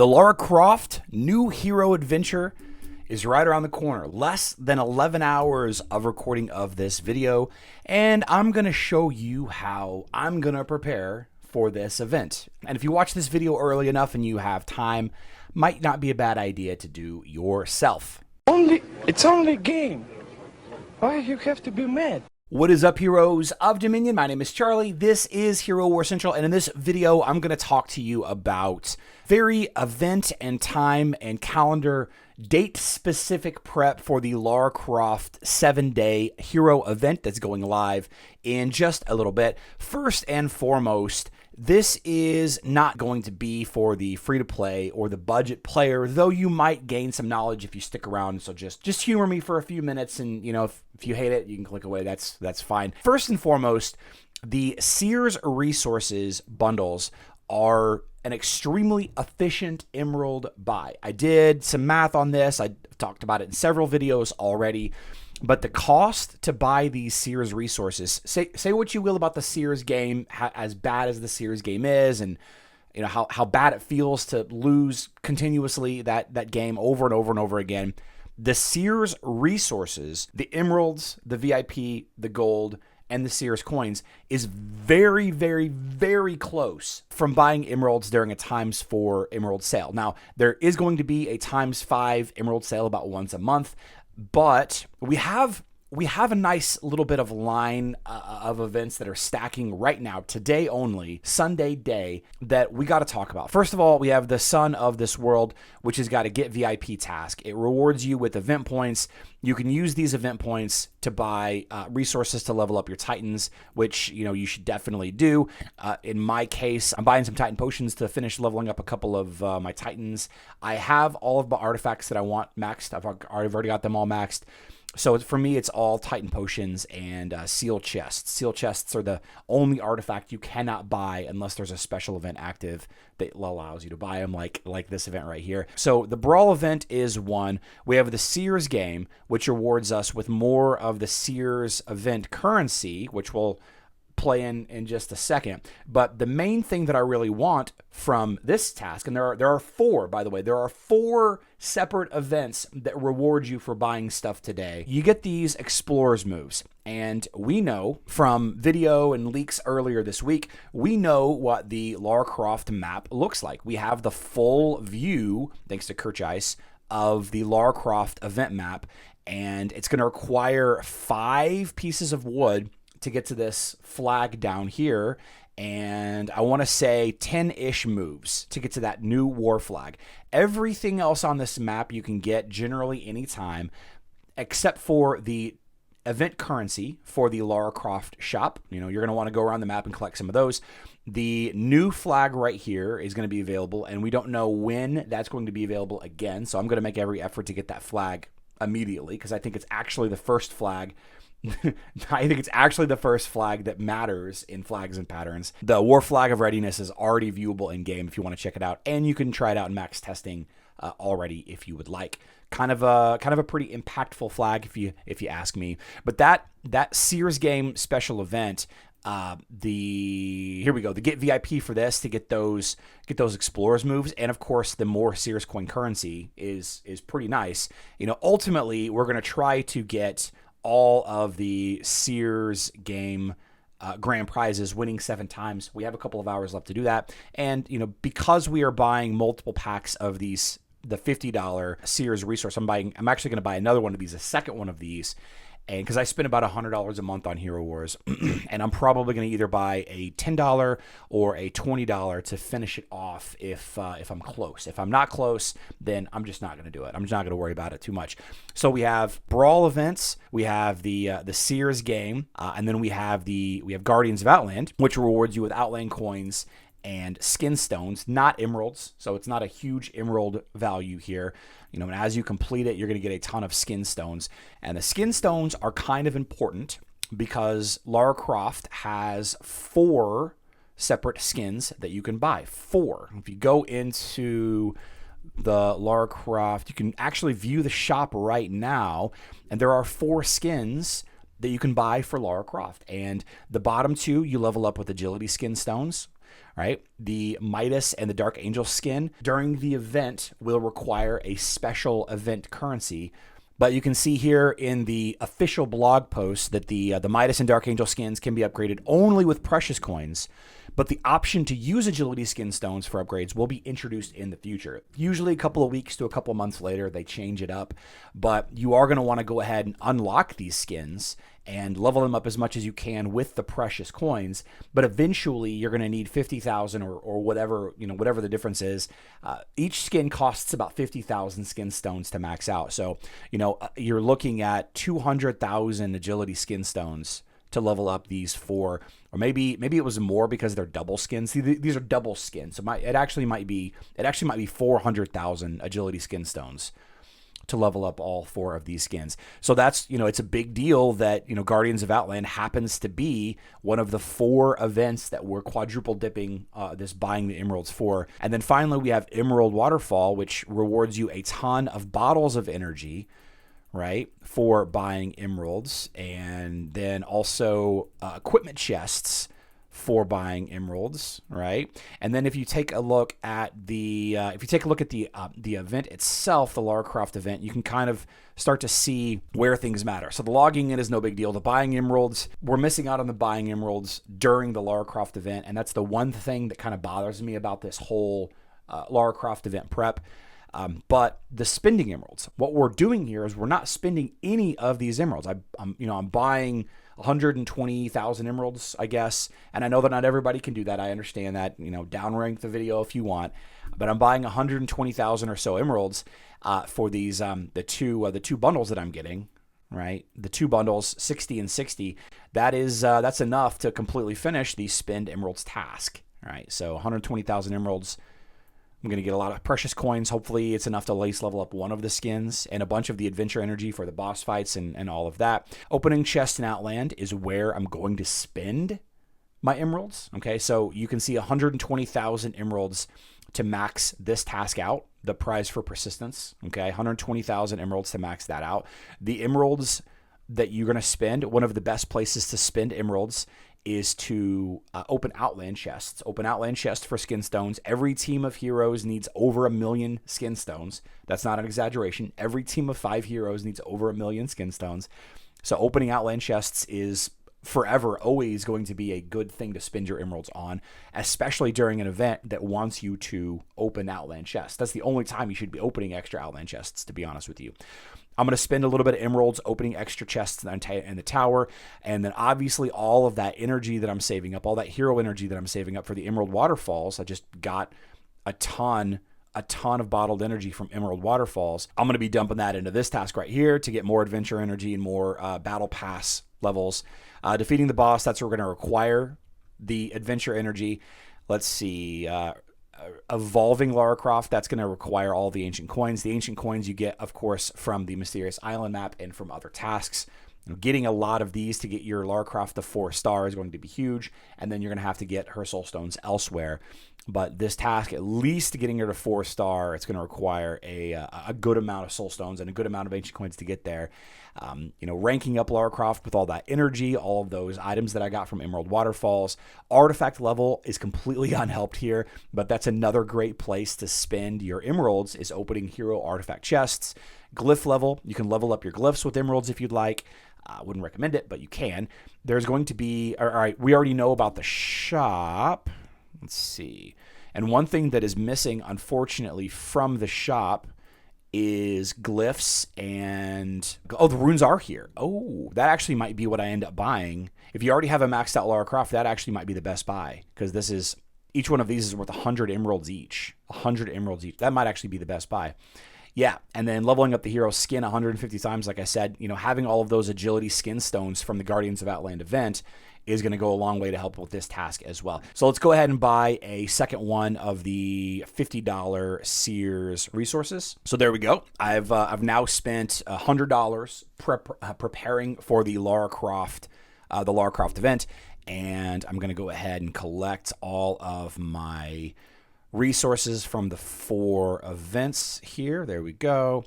The Lara Croft new hero adventure is right around the corner. Less than 11 hours of recording of this video, and I'm going to show you how I'm going to prepare for this event. And if you watch this video early enough and you have time, might not be a bad idea to do yourself. It's only a game. Why you have to be mad? What is up, heroes of Dominion? My name is Charlie. This is Hero War Central, and in this video, I'm going to talk to you about very event and time and calendar date-specific prep for the Lara Croft 7-day hero event that's going live in just a little bit. First and foremost, this is not going to be for the free-to-play or the budget player, though you might gain some knowledge if you stick around. So just humor me for a few minutes, and you know, if you hate it, you can click away. That's fine. First and foremost, the Sears resources bundles are an extremely efficient emerald buy. I did some math on this. I talked about it in several videos already. But the cost to buy these Sears resources, say what you will about the Sears game, as bad as the Sears game is, and you know how bad it feels to lose continuously that game over and over and over again. The Sears resources, the emeralds, the VIP, the gold, and the Sears coins is very, very, very close from buying emeralds during a ×4 emerald sale. Now, there is going to be a ×5 emerald sale about once a month, but we have a nice little bit of line of events that are stacking right now, today only, Sunday day, that we got to talk about. First of all, we have the Sun of this world, which has got a Get VIP task. It rewards you with event points. You can use these event points to buy resources to level up your Titans, which you should definitely do. In my case, I'm buying some Titan potions to finish leveling up a couple of my Titans. I have all of the artifacts that I want maxed. I've already got them all maxed. So for me, it's all Titan potions and seal chests. Seal chests are the only artifact you cannot buy unless there's a special event active that allows you to buy them, like this event right here. So the Brawl event is one. We have the Sears game, which rewards us with more of the Sears event currency, which will play in just a second. But the main thing that I really want from this task, and there are four, by the way, there are 4 separate events that reward you for buying stuff today. You get these Explorers moves, and we know from video and leaks earlier this week, we know what the Lara Croft map looks like. We have the full view, thanks to Kirchice, of the Lara Croft event map, and it's going to require 5 pieces of wood to get to this flag down here, and I want to say 10-ish moves to get to that new war flag. Everything else on this map you can get generally anytime, except for the event currency for the Lara Croft shop. You're going to want to go around the map and collect some of those. The new flag right here is going to be available, and we don't know when that's going to be available again, so I'm going to make every effort to get that flag immediately, because I think it's actually the first flag I think it's actually the first flag that matters in Flags and Patterns. The War Flag of Readiness is already viewable in game if you want to check it out, and you can try it out in max testing already if you would like. Kind of a pretty impactful flag if you ask me. But that Sears game special event, here we go. The Get VIP for this to get those Explorers moves, and of course the more Sears coin currency is pretty nice. Ultimately we're going to try to get all of the Sears game grand prizes, winning 7 times. We have a couple of hours left to do that. And, because we are buying multiple packs of the $50 Sears resource, I'm actually going to buy another one of these, a second one of these. And because I spend about $100 a month on Hero Wars, and I'm probably going to either buy a $10 or a $20 to finish it off if I'm close. If I'm not close, then I'm just not going to do it. I'm just not going to worry about it too much. So we have Brawl events, we have the Sears game, and then we have Guardians of Outland, which rewards you with Outland coins and skin stones, not emeralds. So it's not a huge emerald value here. And as you complete it, you're going to get a ton of skin stones. And the skin stones are kind of important because Lara Croft has 4 separate skins that you can buy. 4. If you go into the Lara Croft, you can actually view the shop right now, and there are 4 skins that you can buy for Lara Croft. And the bottom 2, you level up with agility skin stones. right? The Midas and the Dark Angel skin during the event will require a special event currency. But you can see here in the official blog post that the Midas and Dark Angel skins can be upgraded only with precious coins, but the option to use agility skin stones for upgrades will be introduced in the future. Usually a couple of weeks to a couple of months later, they change it up, but you are going to want to go ahead and unlock these skins and level them up as much as you can with the precious coins. But eventually you're going to need 50,000 or whatever, whatever the difference is. Each skin costs about 50,000 skin stones to max out. So, you're looking at 200,000 agility skin stones to level up these 4, or maybe it was more because they're double skins. See, these are double skins, so it actually might be 400,000 agility skin stones to level up all 4 of these skins. So that's, it's a big deal that, Guardians of Outland happens to be one of the 4 events that we're quadruple dipping this buying the emeralds for. And then finally we have Emerald Waterfall, which rewards you a ton of bottles of energy, right, for buying emeralds, and then also equipment chests for buying emeralds, right? And then if you take a look at the event itself, the Lara Croft event, you can kind of start to see where things matter. So the logging in is no big deal. The buying emeralds, we're missing out on the buying emeralds during the Lara Croft event, and that's the one thing that kind of bothers me about this whole Lara Croft event prep. But the spending emeralds, what we're doing here is we're not spending any of these emeralds. I'm buying 120,000 emeralds, I guess. And I know that not everybody can do that. I understand that, downrank the video if you want, but I'm buying 120,000 or so emeralds, for these, the two bundles that I'm getting, right? The 2 bundles, 60 and 60, that's enough to completely finish the spend emeralds task, right? So 120,000 emeralds. I'm going to get a lot of precious coins. Hopefully it's enough to at least level up one of the skins and a bunch of the adventure energy for the boss fights and all of that. Opening chest in Outland is where I'm going to spend my emeralds. Okay, so you can see 120,000 emeralds to max this task out, the prize for persistence. Okay, 120,000 emeralds to max that out. The emeralds that you're going to spend, one of the best places to spend emeralds is to open Outland chests. Open Outland chests for skin stones. Every team of heroes needs over 1 million skin stones. That's not an exaggeration. Every team of 5 heroes needs over 1 million skin stones. So opening Outland chests is forever always going to be a good thing to spend your emeralds on, especially during an event that wants you to open Outland chests. That's the only time you should be opening extra Outland chests, to be honest with you. I'm going to spend a little bit of emeralds opening extra chests in the tower, and then obviously all of that energy that I'm saving up, all that hero energy that I'm saving up for the Emerald Waterfalls. I just got a ton of bottled energy from Emerald Waterfalls. I'm going to be dumping that into this task right here to get more adventure energy and more battle pass levels. Defeating the boss, that's where we're going to require the adventure energy. Let's see. Evolving Lara Croft, that's going to require all the ancient coins. The ancient coins you get, of course, from the Mysterious Island map and from other tasks. Getting a lot of these to get your Lara Croft to 4-star is going to be huge, and then you're going to have to get her soul stones elsewhere. But this task, at least getting her to 4-star, it's going to require a good amount of soul stones and a good amount of ancient coins to get there. Ranking up Lara Croft with all that energy, all of those items that I got from Emerald Waterfalls. Artifact level is completely unhelped here, but that's another great place to spend your emeralds, is opening hero artifact chests. Glyph level, you can level up your glyphs with emeralds if you'd like. I wouldn't recommend it, but you can. There's going to be, all right, we already know about the shop. Let's see. And one thing that is missing, unfortunately, from the shop is glyphs and... Oh, the runes are here. Oh, that actually might be what I end up buying. If you already have a maxed out Lara Croft, that actually might be the best buy, because this is... Each one of these is worth 100 emeralds each. 100 emeralds each. That might actually be the best buy. Yeah, and then leveling up the hero skin 150 times, like I said, having all of those agility skin stones from the Guardians of Outland event is going to go a long way to help with this task as well. So let's go ahead and buy a second one of the $50 Sears resources. So there we go. I've now spent $100 preparing for the Lara Croft event, and I'm going to go ahead and collect all of my resources from the 4 events here. There we go.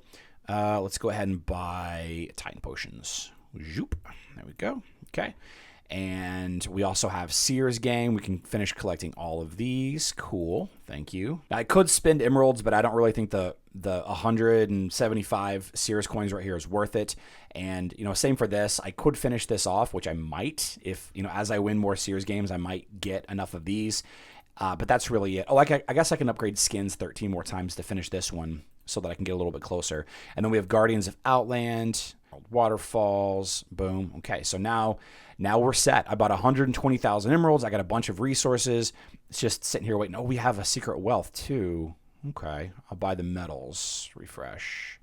Let's go ahead and buy Titan Potions. Zoop. There we go. Okay. And we also have Sears game. We can finish collecting all of these. Cool. Thank you. Now, I could spend emeralds, but I don't really think the 175 Sears coins right here is worth it. And, same for this. I could finish this off, which I might. If, as I win more Sears games, I might get enough of these. But that's really it. Oh, I guess I can upgrade skins 13 more times to finish this one so that I can get a little bit closer. And then we have Guardians of Outland, Waterfalls, boom. Okay, so now we're set. I bought 120,000 emeralds. I got a bunch of resources. It's just sitting here waiting. Oh, we have a secret wealth too. Okay, I'll buy the metals. Refresh.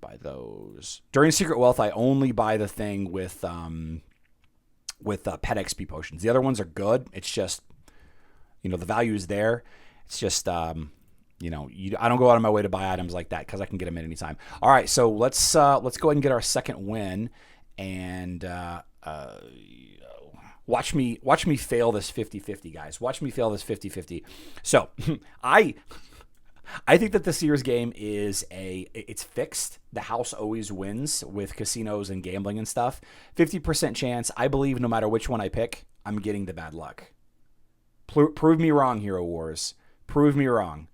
Buy those. During secret wealth, I only buy the thing with pet XP potions. The other ones are good. It's just, the value is there. It's just, I don't go out of my way to buy items like that because I can get them at any time. All right, so let's go ahead and get our second win, and watch me fail this 50-50, guys. Watch me fail this 50-50. So I think that the Sears game it's fixed. The house always wins with casinos and gambling and stuff. 50% chance. I believe no matter which one I pick, I'm getting the bad luck. Prove me wrong, Hero Wars. Prove me wrong.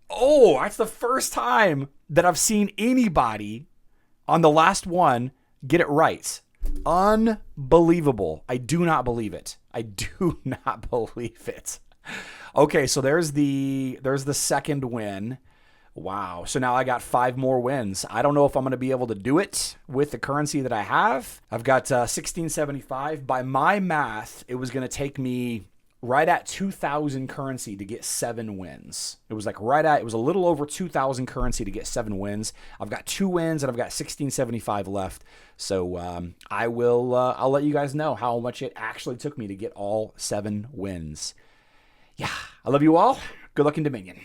Oh, that's the first time that I've seen anybody on the last one get it right. Unbelievable. I do not believe it. I do not believe it. Okay, so there's the second win. Wow. So now I got 5 more wins. I don't know if I'm going to be able to do it with the currency that I have. I've got 1675. By my math, it was going to take me right at 2,000 currency to get 7 wins. It was it was a little over 2,000 currency to get 7 wins. I've got 2 wins and I've got 1675 left. So I'll let you guys know how much it actually took me to get all 7 wins. Yeah, I love you all. Good luck in Dominion.